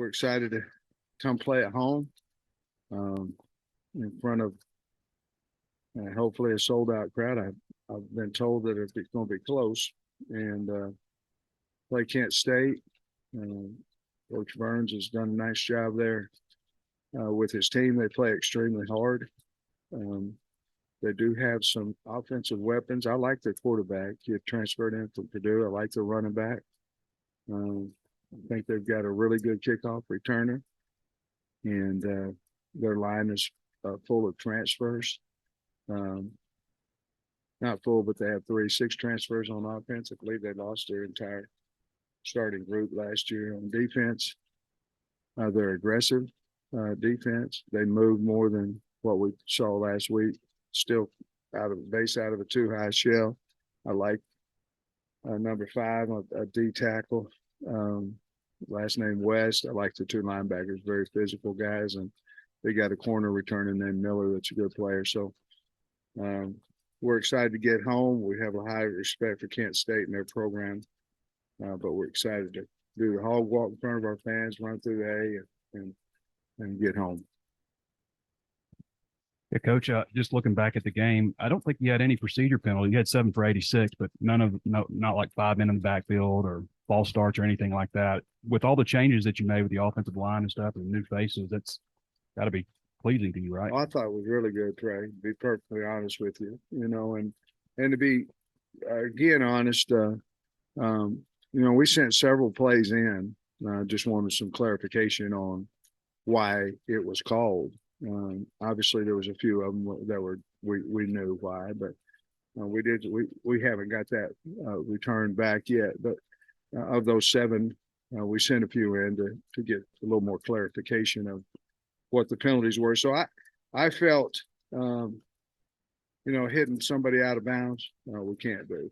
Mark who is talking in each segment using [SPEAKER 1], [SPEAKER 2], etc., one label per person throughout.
[SPEAKER 1] We're excited to come play at home um, in front of hopefully a sold out crowd. I've been told that it's going to be close and play Kent State. Coach Burns has done a nice job there with his team. They play extremely hard. Um, they do have some offensive weapons. I like their quarterback. He had transferred in from Purdue. I like the running back. I think they've got a really good kickoff returner, and their line is full of transfers. Um, Not full, but they have 6 transfers on offense. I believe they lost their entire starting group last year. On defense, they're aggressive defense. They move more than what we saw last week. Still out of a too high shell. I like number 5, a D tackle. Last name West. I like the 2 linebackers, very physical guys, and they got a corner returning named Miller that's a good player. So we're excited to get home. We have a high respect for Kent State and their program, but we're excited to do the hog walk in front of our fans, run through the A, and get home.
[SPEAKER 2] Yeah, Coach, just looking back at the game, I don't think you had any procedure penalty. You had 7 for 86, but not like 5 men in the backfield or false starts or anything like that. With all the changes that you made with the offensive line and stuff and new faces, that's got to be pleasing to you, right?
[SPEAKER 1] I thought it was really good, Trey, to be perfectly honest with you, and to be, again, honest, we sent several plays in. Just wanted some clarification on why it was called. Obviously, there was a few of them that we knew why, but we haven't got that returned back yet. But of those 7, we sent a few in to get a little more clarification of what the penalties were. So I felt, hitting somebody out of bounds, we can't do.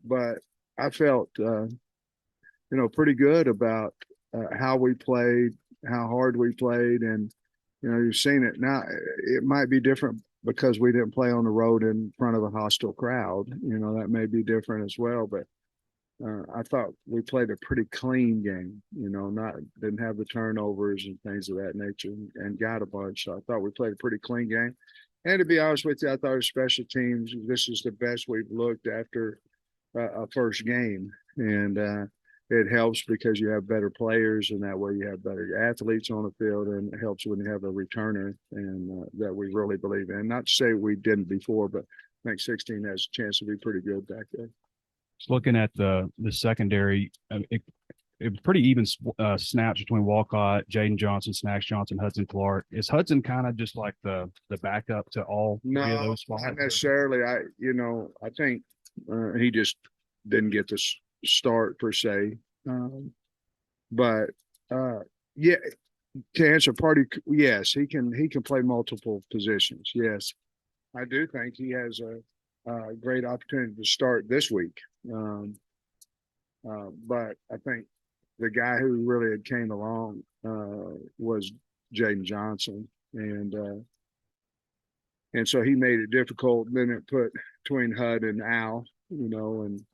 [SPEAKER 1] But I felt, pretty good about how we played, how hard we played. And, you've seen it now. It might be different because we didn't play on the road in front of a hostile crowd. That may be different as well. But I thought we played a pretty clean game, didn't have the turnovers and things of that nature and got a bunch. So I thought we played a pretty clean game. And to be honest with you, I thought our special teams, this is the best we've looked after a first game. And it helps because you have better players, and that way you have better athletes on the field, and it helps when you have a returner and that we really believe in. Not to say we didn't before, but I think 16 has a chance to be pretty good back there.
[SPEAKER 2] Just looking at the secondary, it was pretty even snaps between Walcott, Jaden Johnson, Snacks Johnson, Hudson Clark. Is Hudson kind of just like the backup to all 3 of those spots?
[SPEAKER 1] Not necessarily. I think he just didn't get the start per se. But yeah, to answer party, yes, he can play multiple positions. Yes, I do think he has a great opportunity to start this week. But I think the guy who really had came along was Jaden Johnson, and so he made it difficult. Then it put between Hud and Al, and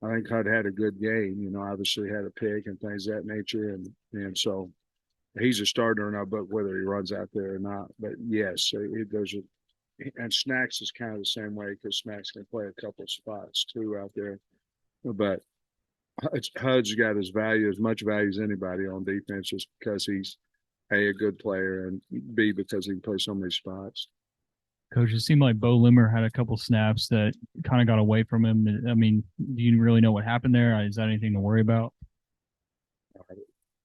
[SPEAKER 1] I think Hud had a good game. Obviously had a pick and things of that nature, and so he's a starter now. But whether he runs out there or not, but yes, there's a. And Snacks is kind of the same way because Snacks can play a couple of spots too out there. But Hud's got his value, as much value as anybody on defense, just because he's a good player, and B, because he can play so many spots.
[SPEAKER 3] Coach, it seemed like Bo Limmer had a couple snaps that kind of got away from him. I mean, do you really know what happened there? Is that anything to worry about?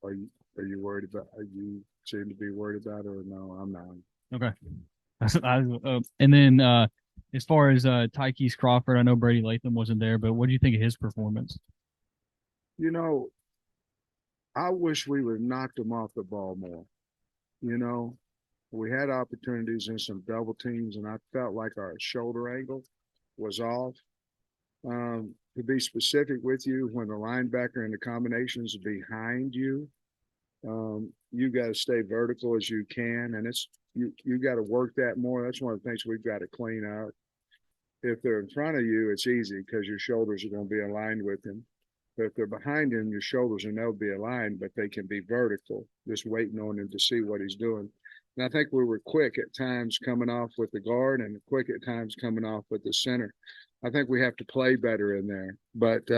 [SPEAKER 1] Are you worried about? Are you seem to be worried about it, or no? I'm not.
[SPEAKER 3] Okay. And then as far as Tykees Crawford, I know Brady Latham wasn't there, but what do you think of his performance?
[SPEAKER 1] I wish we would have knocked him off the ball more. We had opportunities in some double teams, and I felt like our shoulder angle was off. To be specific with you, when the linebacker and the combinations behind you, you got to stay vertical as you can, and you got to work that more. That's one of the things we've got to clean up. If they're in front of you, it's easy because your shoulders are going to be aligned with them. But if they're behind him, your shoulders will never be aligned, but they can be vertical, just waiting on him to see what he's doing. And I think we were quick at times coming off with the guard and quick at times coming off with the center. I think we have to play better in there. But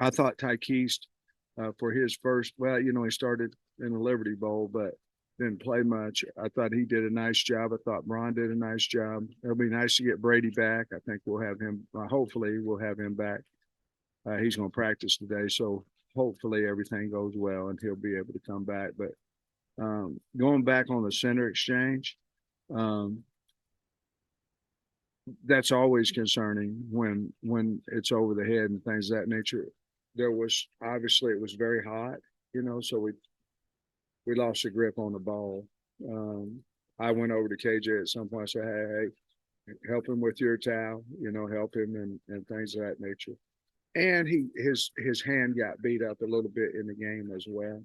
[SPEAKER 1] I thought Tyke East for his first, well, you know, he started in the Liberty Bowl, but didn't play much. I thought he did a nice job. I thought Braun did a nice job. It'll be nice to get Brady back. I think we'll have him, hopefully we'll have him back. He's going to practice today. So hopefully everything goes well and he'll be able to come back. But going back on the center exchange, that's always concerning when it's over the head and things of that nature. There was obviously it was very hot, you know, so we lost the grip on the ball. I went over to KJ at some point and said, hey, help him with your towel, you know, help him and things of that nature. And his hand got beat up a little bit in the game as well.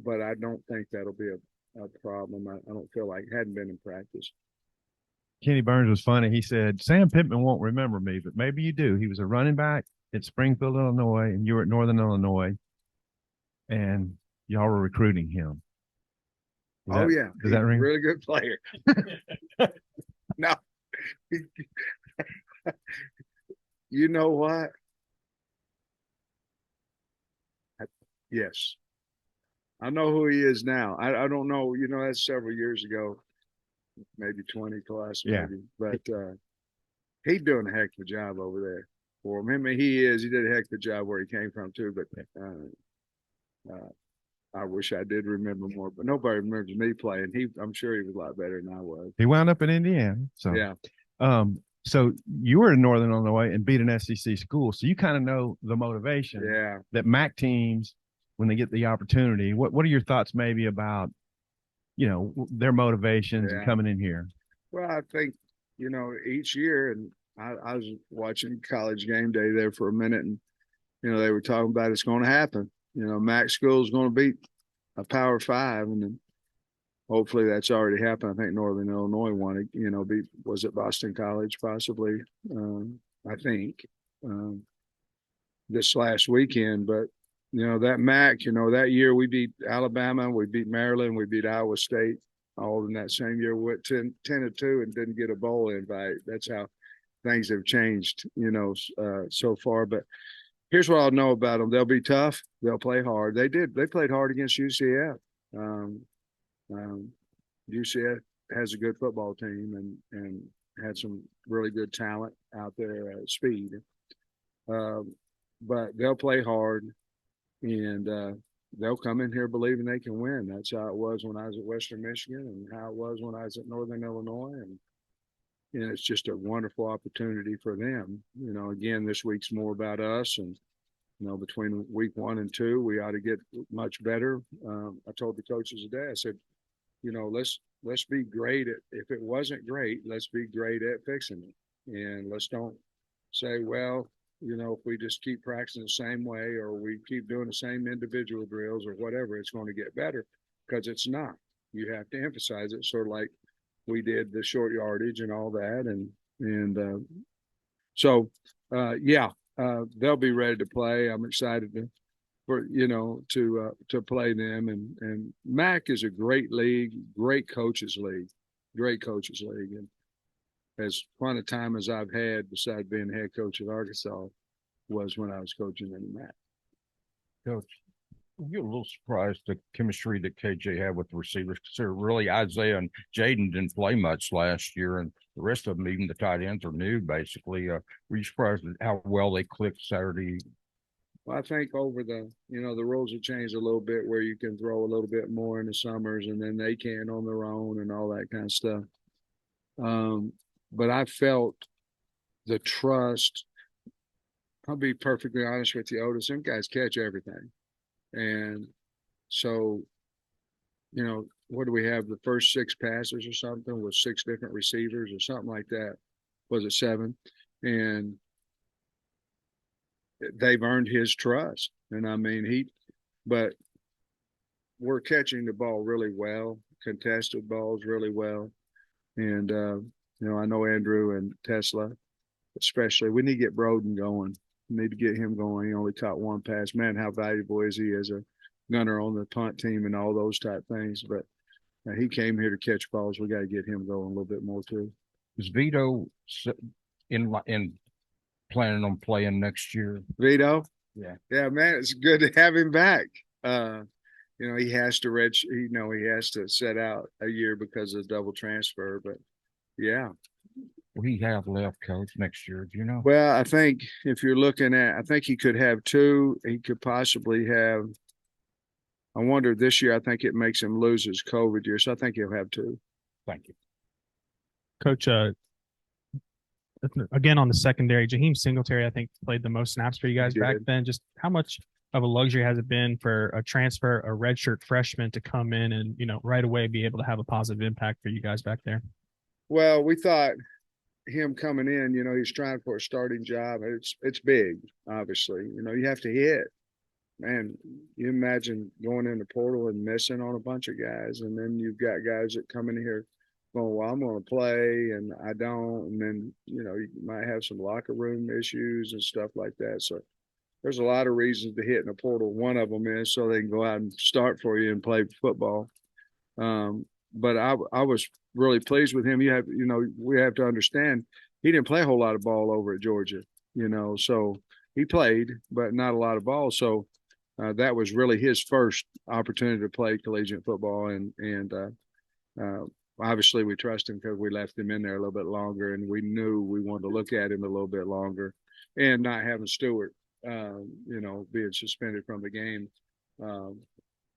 [SPEAKER 1] But I don't think that'll be a problem. I don't feel like it hadn't been in practice.
[SPEAKER 4] Kenny Burns was funny. He said, Sam Pittman won't remember me, but maybe you do. He was a running back at Springfield, Illinois, and you were at Northern Illinois, and y'all were recruiting him.
[SPEAKER 1] Yeah.
[SPEAKER 4] Does that ring?
[SPEAKER 1] Really good player. No. You know what? Yes. I know who he is now. I don't know, you know, that's several years ago, maybe 20 plus, maybe.
[SPEAKER 4] Yeah.
[SPEAKER 1] But he's doing a heck of a job over there for him. He did a heck of a job where he came from too, but I wish I did remember more, but nobody remembers me playing. I'm sure he was a lot better than I was.
[SPEAKER 4] He wound up in Indiana. So
[SPEAKER 1] yeah.
[SPEAKER 4] So you were in Northern Illinois and beat an SEC school. So you kind of know the motivation that MAC teams, when they get the opportunity, what are your thoughts maybe about, you know, their motivations and coming in here?
[SPEAKER 1] Well, I think, you know, each year, and I was watching College Game Day there for a minute, and, you know, they were talking about it's going to happen. You know, MAC school is going to beat a Power 5, and then hopefully that's already happened. I think Northern Illinois won it, you know, was it Boston College possibly? I think this last weekend, but you know, that MAC, you know, that year we beat Alabama, we beat Maryland, we beat Iowa State all in that same year. We went 10-2 and didn't get a bowl invite. That's how things have changed, you know, so far. But here's what I'll know about them. They'll be tough. They'll play hard. They played hard against UCF. UCF has a good football team and had some really good talent out there at speed. But they'll play hard, and they'll come in here believing they can win. That's how it was when I was at Western Michigan and how it was when I was at Northern Illinois. And it's just a wonderful opportunity for them. You know, again, this week's more about us, and you know, between week 1 and 2, we ought to get much better. I told the coaches today, I said, you know, let's be great at, if it wasn't great, let's be great at fixing it. And let's don't say, well, you know, if we just keep practicing the same way or we keep doing the same individual drills or whatever, it's going to get better, because it's not. You have to emphasize it, sort of like we did the short yardage and all that. So they'll be ready to play. I'm excited to play them. And MAC is a great league, great coaches league. And as fun a time as I've had, besides being head coach at Arkansas, was when I was coaching in the MAC.
[SPEAKER 5] Coach, you're a little surprised the chemistry that KJ had with the receivers, because really Isaiah and Jaden didn't play much last year, and the rest of them, even the tight ends, are new basically. Were you surprised at how well they clicked Saturday?
[SPEAKER 1] Well, I think over the rules have changed a little bit where you can throw a little bit more in the summers and then they can on their own and all that kind of stuff. But I felt the trust. I'll be perfectly honest with you, Otis. Them guys catch everything. And so, you know, what do we have? The first 6 passes or something with 6 different receivers or something like that. Was it 7? And they've earned his trust. And I mean, but we're catching the ball really well, contested balls really well. And, you know, I know Andrew and Tesla, especially, we need to get Broden going. Need to get him going. He only caught one pass. Man, how valuable is he as a gunner on the punt team and all those type things? But he came here to catch balls. We got to get him going a little bit more too.
[SPEAKER 5] Is Vito in planning on playing next year?
[SPEAKER 1] Vito?
[SPEAKER 5] Yeah,
[SPEAKER 1] man, it's good to have him back. He has to he has to set out a year because of double transfer, but yeah.
[SPEAKER 5] What do you have left, Coach, next year? Do you know?
[SPEAKER 1] Well, I think if you're looking at, I think he could have 2. He could possibly have. I wonder this year. I think it makes him lose his COVID year, so I think he'll have 2.
[SPEAKER 5] Thank you,
[SPEAKER 6] Coach. Again on the secondary, Jaheim Singletary, I think, played the most snaps for you guys back then. Just how much of a luxury has it been for a transfer, a redshirt freshman to come in and, right away be able to have a positive impact for you guys back there?
[SPEAKER 1] Well, we thought him coming in, he's trying for a starting job. It's big, obviously. You have to hit. Man, you imagine going in the portal and missing on a bunch of guys, and then you've got guys that come in here going, well, I'm going to play, and I don't, and then you might have some locker room issues and stuff like that. So there's a lot of reasons to hit in the portal. One of them is so they can go out and start for you and play football. But I was really pleased with him. We have to understand he didn't play a whole lot of ball over at Georgia, so he played, but not a lot of ball. So that was really his first opportunity to play collegiate football. And obviously we trust him because we left him in there a little bit longer, and we knew we wanted to look at him a little bit longer, and not having Stewart, being suspended from the game.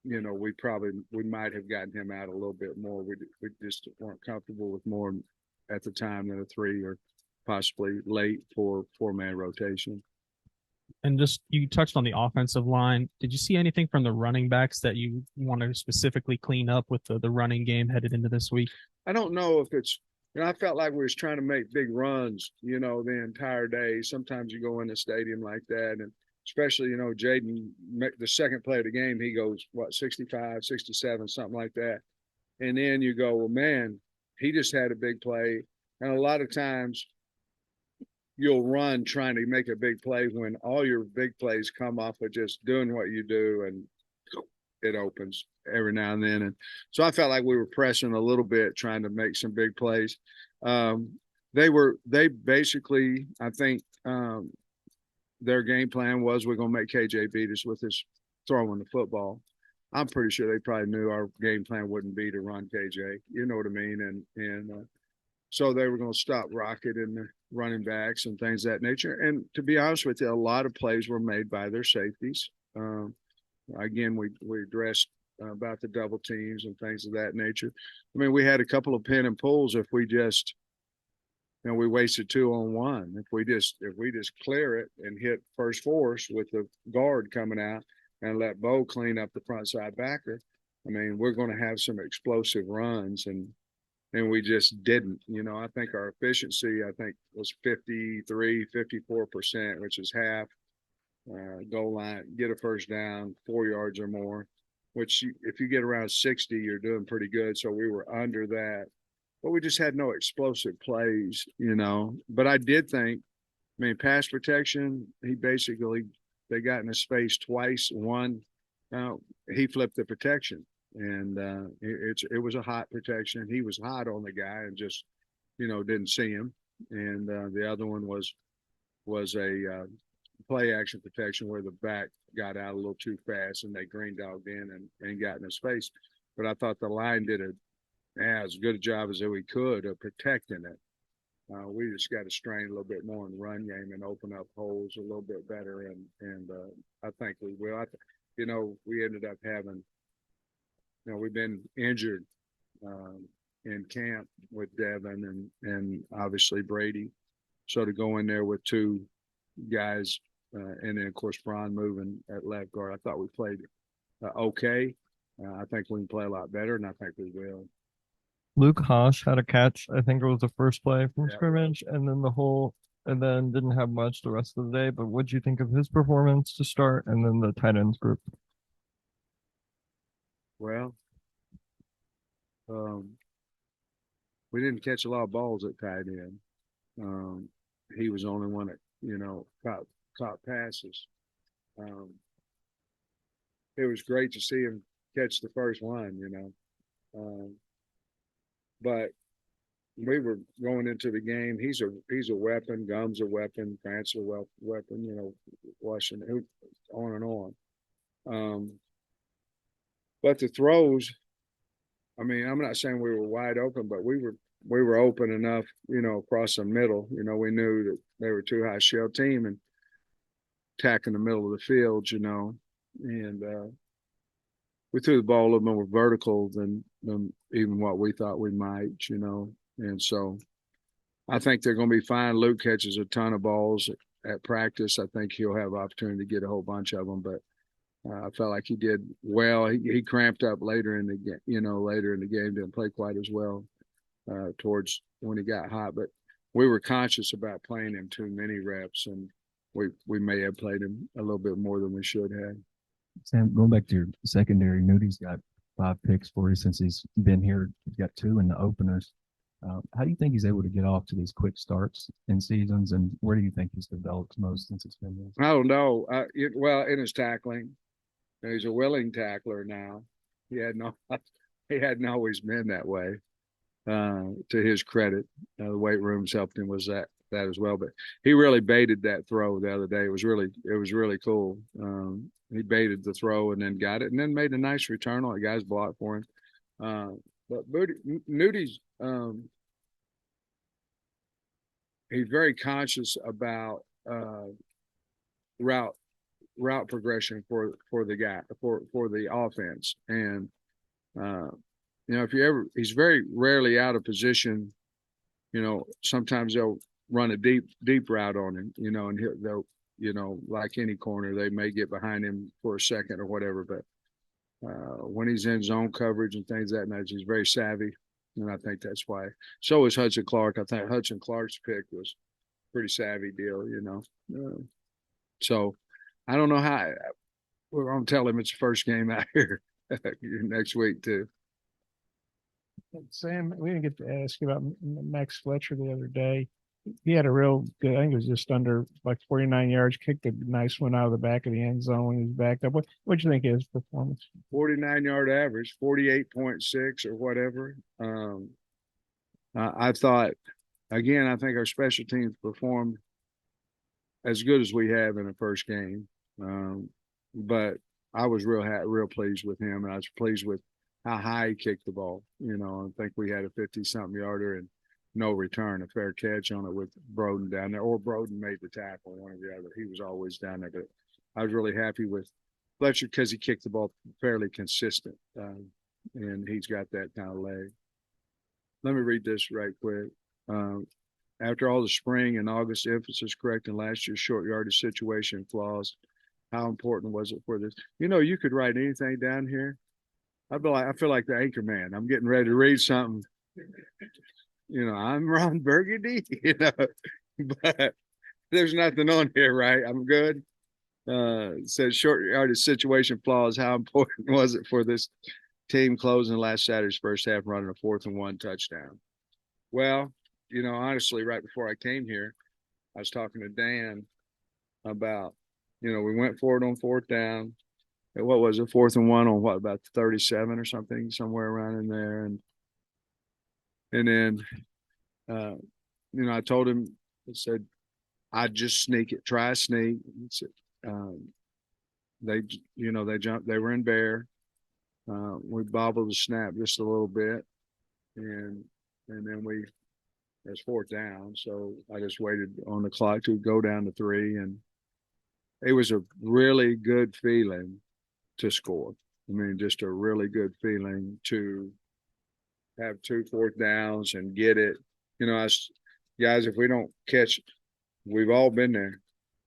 [SPEAKER 1] We might have gotten him out a little bit more. We just weren't comfortable with more at the time than a 3 or possibly late 4-man rotation.
[SPEAKER 6] And just, you touched on the offensive line. Did you see anything from the running backs that you want to specifically clean up with the running game headed into this week?
[SPEAKER 1] I don't know if it's, I felt like we was trying to make big runs, the entire day. Sometimes you go in the stadium like that, and especially, Jaden, the second play of the game, he goes, 65, 67, something like that. And then you go, well, man, he just had a big play. And a lot of times you'll run trying to make a big play when all your big plays come off of just doing what you do, and it opens every now and then. And so I felt like we were pressing a little bit, trying to make some big plays. They basically, I think, their game plan was we're going to make KJ beat us with his throwing the football. I'm pretty sure they probably knew our game plan wouldn't be to run KJ. You know what I mean? And so they were going to stop Rocket and the running backs and things of that nature. And to be honest with you, a lot of plays were made by their safeties. Again, we addressed about the double teams and things of that nature. I mean, we had a couple of pin and pulls if we just – we wasted 2 on 1. If we just clear it and hit first force with the guard coming out and let Bo clean up the front side backer, I mean, we're going to have some explosive runs, and we just didn't. I think our efficiency, was 54%, which is half. Goal line, get a first down, 4 yards or more, which if you get around 60, you're doing pretty good. So we were under that. But we just had no explosive plays, But I did think, pass protection, they got in his face twice. One, he flipped the protection, and it was a hot protection. He was hot on the guy and just, didn't see him. And the other one was a play action protection where the back got out a little too fast and they green dogged in and got in his face. But I thought the line did as good a job as we could of protecting it. We just got to strain a little bit more in the run game and open up holes a little bit better. And I think we will. We ended up having, we've been injured in camp with Devin and obviously Brady. So to go in there with 2 guys and then of course Braun moving at left guard, I thought we played okay. I think we can play a lot better, and I think we will.
[SPEAKER 7] Luke Hosh had a catch. I think it was the first play from scrimmage, and then didn't have much the rest of the day. But what do you think of his performance to start, and then the tight ends group?
[SPEAKER 1] Well, we didn't catch a lot of balls at tight end. He was the only one that, caught passes. It was great to see him catch the first one, you know. But we were going into the game. He's a weapon. Gum's a weapon. Grant's a weapon. You know, Washington, on and on. But the throws, I mean, I'm not saying we were wide open, but we were open enough, you know, across the middle. You know, we knew that they were too high shell team and attacking the middle of the field, you know, and we threw the ball a little more vertical than even what we thought we might, you know. And so I think they're going to be fine. Luke catches a ton of balls at practice. I think he'll have opportunity to get a whole bunch of them, but I felt like he did well. He cramped up later in the game, you know, later in the game, didn't play quite as well towards when he got hot, but we were conscious about playing him too many reps, and we may have played him a little bit more than we should have.
[SPEAKER 2] Sam, going back to your secondary, Moody's got 5 picks for you since he's been here. He's got 2 in the openers. How do you think he's able to get off to these quick starts in seasons, and where do you think he's developed most since it's been there?
[SPEAKER 1] I don't know. Well, in his tackling, he's a willing tackler now. He hadn't always been that way. To his credit, the weight rooms helped him with that as well. But he really baited that throw the other day. It was really cool. He baited the throw and then got it, and then made a nice return on it. Guys blocked for him. But Moody's, he's very conscious about route progression for the offense, and you know, he's very rarely out of position. You know, sometimes they'll run a deep route on him, you know, and they'll, you know, like any corner, they may get behind him for a second or whatever, but when he's in zone coverage and things like that, he's very savvy. And I think that's why. So is Hudson Clark. I think Hudson Clark's pick was a pretty savvy deal, you know. So I don't know how. Well, I'm telling him it's the first game out here next week too.
[SPEAKER 8] Sam, we didn't get to ask you about Max Fletcher the other day. He had a real good, I think it was just under like 49 yards, kicked a nice one out of the back of the end zone when he was backed up. What'd you think of his performance?
[SPEAKER 1] 49-yard average, 48.6 or whatever. I thought, again, I think our special teams performed as good as we have in the first game. But I was real pleased with him, and I was pleased with how high he kicked the ball. You know, I think we had a 50-something yarder and no return, a fair catch on it with Broden down there, or Broden made the tackle, one or the other. He was always down there, but I was really happy with Fletcher because he kicked the ball fairly consistent, and he's got that kind of leg. Let me read this right quick. After all the spring and August emphasis correcting last year's short yardage situation flaws, how important was it for this? You know, you could write anything down here. I feel like the anchor man. I'm getting ready to read something. You know, I'm Ron Burgundy, you know, but there's nothing on here, right? I'm good. It says short yardage situation flaws. How important was it for this team closing last Saturday's first half, running a 4th and 1 touchdown? Well, you know, honestly, right before I came here, I was talking to Dan about, you know, we went for it on 4th down. And what was it, 4th and 1 on what, about 37 or something, somewhere around in there. And then, you know, I told him, I said, I'd just sneak it, try a sneak. They jumped, they were in bear. We bobbled the snap just a little bit. And then it's 4th down. So I just waited on the clock to go down to 3. And it was a really good feeling to score. I mean, just a really good feeling to have 2 4th downs and get it. You know, guys, if we don't catch, we've all been there.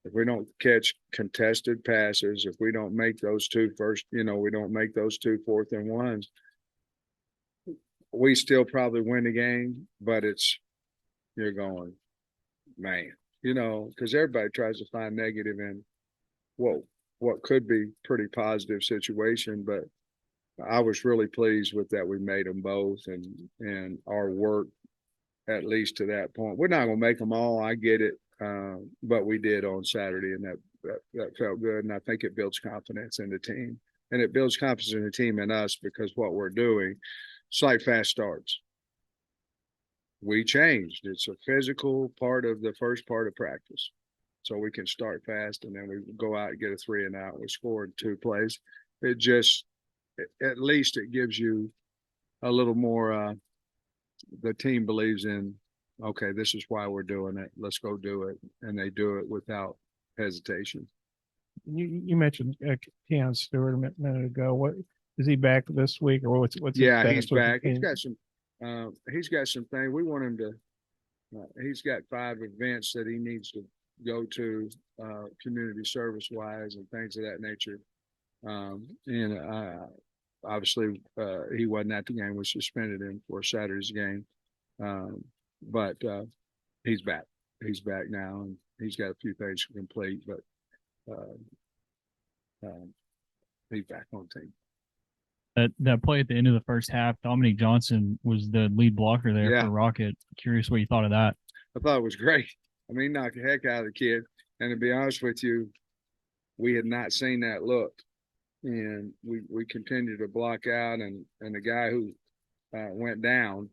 [SPEAKER 1] If we don't catch contested passes, if we don't make those 2 first, you know, we don't make those 2 4th and 1s, we still probably win the game, but you're going, man, you know, because everybody tries to find negative in what could be pretty positive situation, but I was really pleased with that. We made them both, and our work, at least to that point. We're not going to make them all. I get it. But we did on Saturday, and that felt good. And I think it builds confidence in the team, and it builds confidence in the team and us, because what we're doing, it's like fast starts. We changed. It's a physical part of the first part of practice. So we can start fast, and then we go out and get a 3 and out. We scored 2 plays. It just, at least it gives you a little more, the team believes in, okay, this is why we're doing it. Let's go do it. And they do it without hesitation.
[SPEAKER 8] You mentioned Keon Stewart a minute ago. What is he back this week, or what's his
[SPEAKER 1] Yeah,
[SPEAKER 8] status
[SPEAKER 1] he's
[SPEAKER 8] with the
[SPEAKER 1] back.
[SPEAKER 8] team?
[SPEAKER 1] He's got some things. We want him to, he's got 5 events that he needs to go to, community service wise and things of that nature. Obviously, he wasn't at the game. We suspended him for Saturday's game. But he's back. He's back now, and he's got a few things to complete, but he's back on the team.
[SPEAKER 3] That play at the end of the first half, Dominique Johnson was the lead blocker there
[SPEAKER 1] Yeah.
[SPEAKER 3] for Rocket. Curious what you thought of that.
[SPEAKER 1] I thought it was great. I mean, he knocked the heck out of the kid. And to be honest with you, we had not seen that look. And we continued to block out, and the guy who went down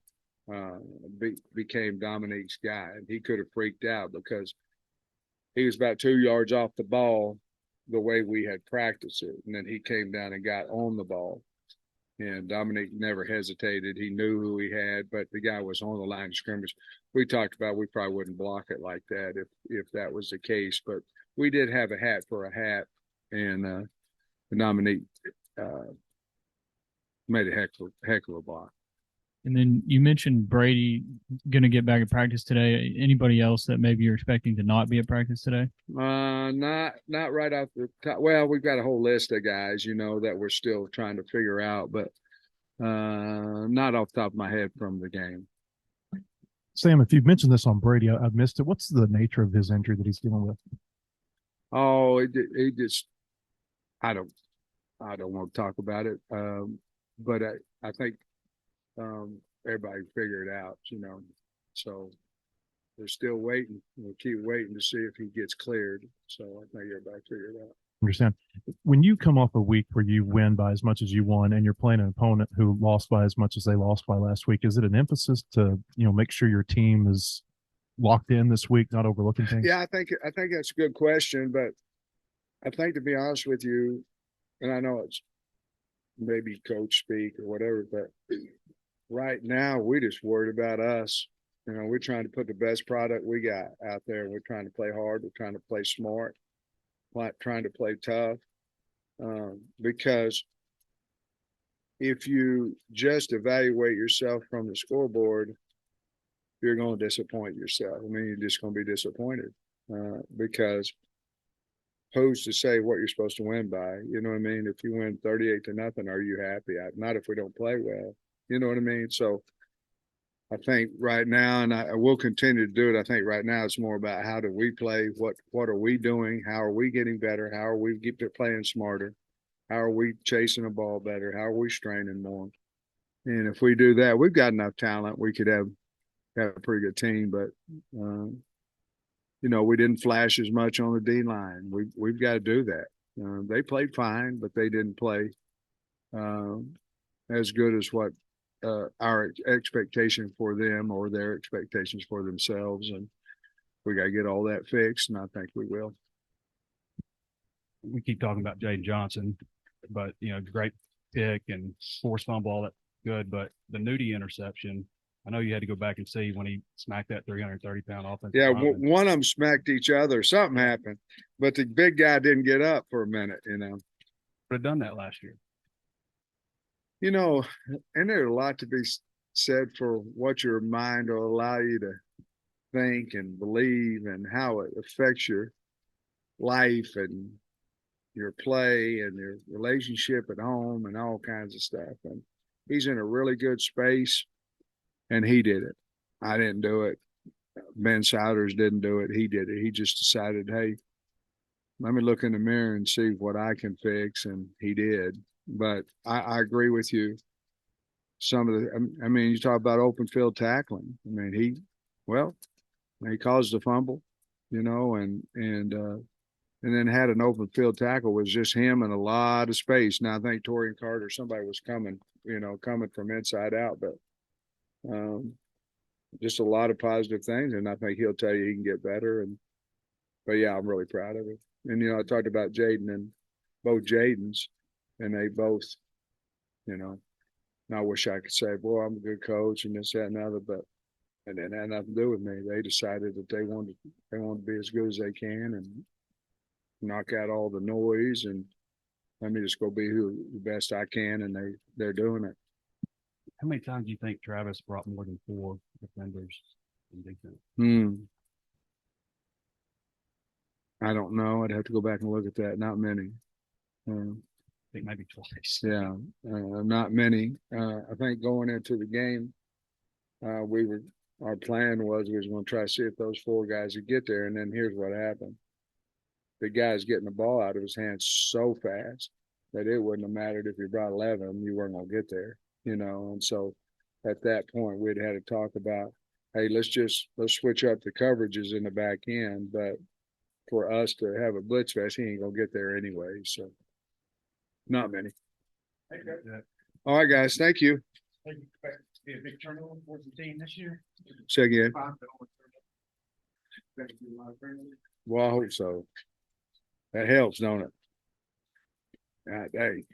[SPEAKER 1] became Dominique's guy. And he could have freaked out because he was about 2 yards off the ball the way we had practiced it. And then he came down and got on the ball. And Dominique never hesitated. He knew who he had, but the guy was on the line of scrimmage. We talked about we probably wouldn't block it like that if that was the case. But we did have a hat for a hat, and Dominique made a heck of a block.
[SPEAKER 3] And then you mentioned Brady going to get back at practice today. Anybody else that maybe you're expecting to not be at practice today?
[SPEAKER 1] Not right off the top. Well, we've got a whole list of guys, that we're still trying to figure out, but not off the top of my head from the game.
[SPEAKER 9] Sam, if you've mentioned this on Brady, I've missed it. What's the nature of his injury that he's dealing with?
[SPEAKER 1] Oh, he just, I don't want to talk about it. But I think everybody figured it out, so we're still waiting. We'll keep waiting to see if he gets cleared. So I think everybody figured it out.
[SPEAKER 9] Understand. When you come off a week where you win by as much as you won and you're playing an opponent who lost by as much as they lost by last week, is it an emphasis to, make sure your team is locked in this week, not overlooking things?
[SPEAKER 1] Yeah, I think that's a good question, but I think, to be honest with you, and I know it's maybe coach speak or whatever, but right now we're just worried about us. We're trying to put the best product we got out there. We're trying to play hard. We're trying to play smart, trying to play tough. Because if you just evaluate yourself from the scoreboard, you're going to disappoint yourself. You're just going to be disappointed because who's to say what you're supposed to win by? You know what I mean? If you win 38-0, are you happy? Not if we don't play well. You know what I mean? So I think right now, and I will continue to do it, I think right now it's more about how do we play? What are we doing? How are we getting better? How are we playing smarter? How are we chasing the ball better? How are we straining more? And if we do that, we've got enough talent. We could have a pretty good team, but we didn't flash as much on the D line. We've got to do that. They played fine, but they didn't play as good as what our expectation for them or their expectations for themselves. And we got to get all that fixed, and I think we will.
[SPEAKER 2] We keep talking about Jaden Johnson, but great pick and forced fumble, all that good. But the Nudie interception, I know you had to go back and see when he smacked that 330-pound offensive
[SPEAKER 1] Yeah,
[SPEAKER 2] lineman.
[SPEAKER 1] one of them smacked each other. Something happened, but the big guy didn't get up for a minute.
[SPEAKER 2] Would have done that last year.
[SPEAKER 1] And there's a lot to be said for what your mind will allow you to think and believe, and how it affects your life and your play and your relationship at home and all kinds of stuff. And he's in a really good space, and he did it. I didn't do it. Ben Souders didn't do it. He did it. He just decided, hey, let me look in the mirror and see what I can fix, and he did. But I agree with you. Some of you talk about open field tackling. He caused a fumble. and then had an open field tackle, was just him and a lot of space. Now I think Torian Carter, somebody was coming from inside out, but just a lot of positive things, and I think he'll tell you he can get better. But yeah, I'm really proud of it. And I talked about Jaden and both Jadens, and they both, and I wish I could say, boy, I'm a good coach and this, that, and the other, but and it had nothing to do with me. They decided that they wanted to be as good as they can and knock out all the noise, and let me just go be the best I can, and they're doing it.
[SPEAKER 2] How many times do you think Travis brought more than 4 defenders in defense?
[SPEAKER 1] I don't know. I'd have to go back and look at that. Not many.
[SPEAKER 2] I think maybe twice.
[SPEAKER 1] Yeah, not many. I think going into the game, our plan was we was going to try to see if those 4 guys would get there, and then here's what happened. The guy's getting the ball out of his hands so fast that it wouldn't have mattered if you brought 11, you weren't going to get there, and so at that point we'd had to talk about, hey, let's switch up the coverages in the back end, but for us to have a blitz fest, he ain't going to get there anyway, so not many. All right, guys, thank you.
[SPEAKER 4] Be a big turnover for the team this year.
[SPEAKER 1] Say again. Well, I hope so. That helps, don't it? God dang.